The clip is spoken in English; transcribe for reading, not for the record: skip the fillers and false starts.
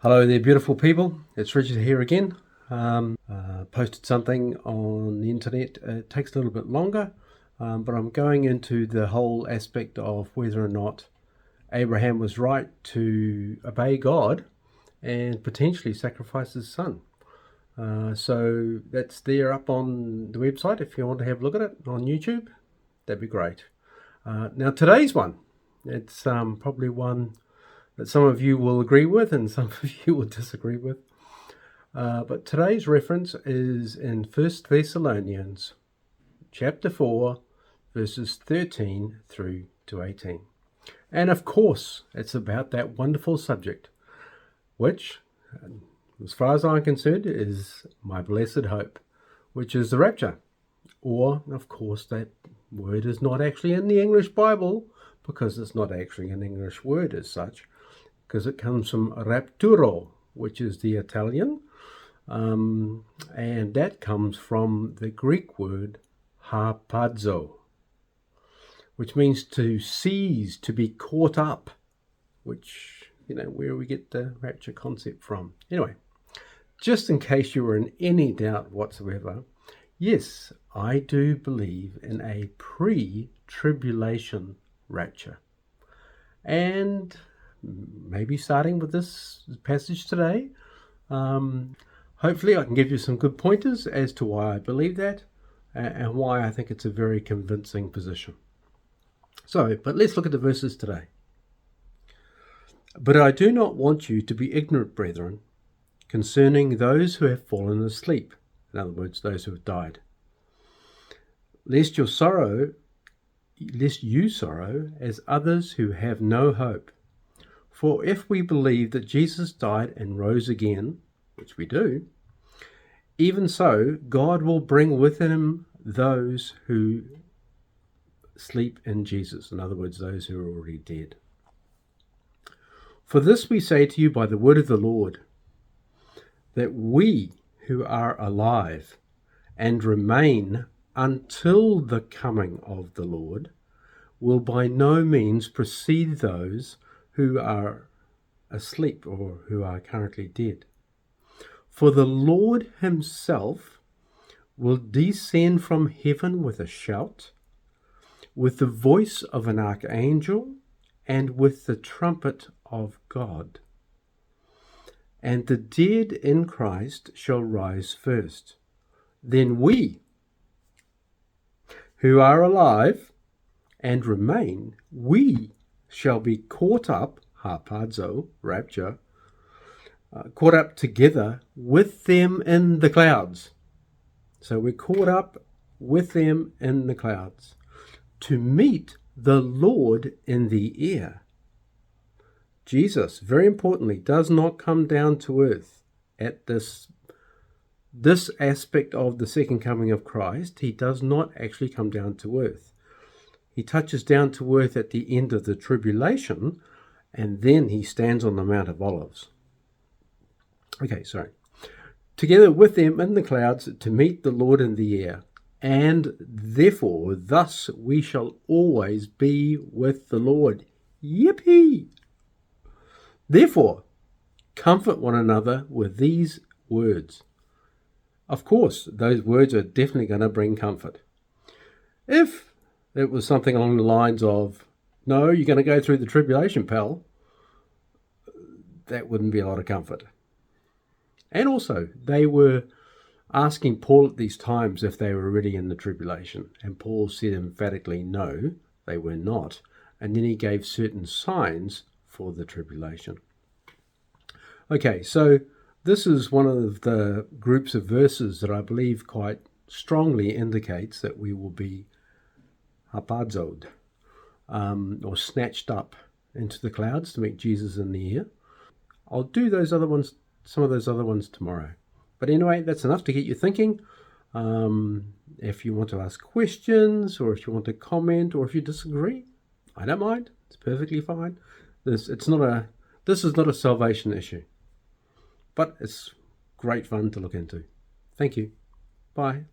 Hello there, beautiful people. It's Richard here again. Posted something on the internet. It takes a little bit longer, but I'm going into the whole aspect of whether or not Abraham was right to obey God and potentially sacrifice his son. So that's there up on the website if you want to have a look at it on YouTube. That'd be great. Now today's one, it's probably one that some of you will agree with and some of you will disagree with. But today's reference is in 1 Thessalonians chapter 4, verses 13 through to 18. And of course, it's about that wonderful subject, which, as far as I'm concerned, is my blessed hope, which is the rapture. Or, of course, that word is not actually in the English Bible, because it's not actually an English word as such, because it comes from rapturo, which is the Italian, and that comes from the Greek word harpazo, which means to seize, to be caught up, which, where we get the rapture concept from. Anyway, just in case you were in any doubt whatsoever, yes, I do believe in a pre-tribulation rapture. And maybe starting with this passage today, hopefully I can give you some good pointers as to why I believe that and why I think it's a very convincing position. But let's look at the verses today. But I do not want you to be ignorant, brethren, concerning those who have fallen asleep, in other words, those who have died, lest you sorrow as others who have no hope. For if we believe that Jesus died and rose again, which we do, even so God will bring with him those who sleep in Jesus. In other words, those who are already dead. For this we say to you by the word of the Lord, that we who are alive and remain until the coming of the Lord will by no means precede those who are asleep or who are currently dead. For the Lord himself will descend from heaven with a shout, with the voice of an archangel, and with the trumpet of God. And the dead in Christ shall rise first. Then we, who are alive and remain, we shall be caught up, harpazo, rapture, caught up together with them in the clouds. So we're caught up with them in the clouds to meet the Lord in the air. Jesus, very importantly, does not come down to earth at this aspect of the second coming of Christ. He does not actually come down to earth. He touches down to earth at the end of the tribulation, and then he stands on the Mount of Olives. Together with them in the clouds to meet the Lord in the air, and therefore thus we shall always be with the Lord. Yippee! Therefore, comfort one another with these words. Of course, those words are definitely going to bring comfort. If it was something along the lines of, no, you're going to go through the tribulation, pal, that wouldn't be a lot of comfort. And also, they were asking Paul at these times if they were really in the tribulation. And Paul said emphatically, no, they were not. And then he gave certain signs for the tribulation. Okay, so this is one of the groups of verses that I believe quite strongly indicates that we will be harpazoed, or snatched up into the clouds to meet Jesus in the air. I'll do some of those other ones tomorrow. But anyway, that's enough to get you thinking. If you want to ask questions, or if you want to comment, or if you disagree, I don't mind. It's perfectly fine. This is not a salvation issue, but it's great fun to look into. Thank you. Bye.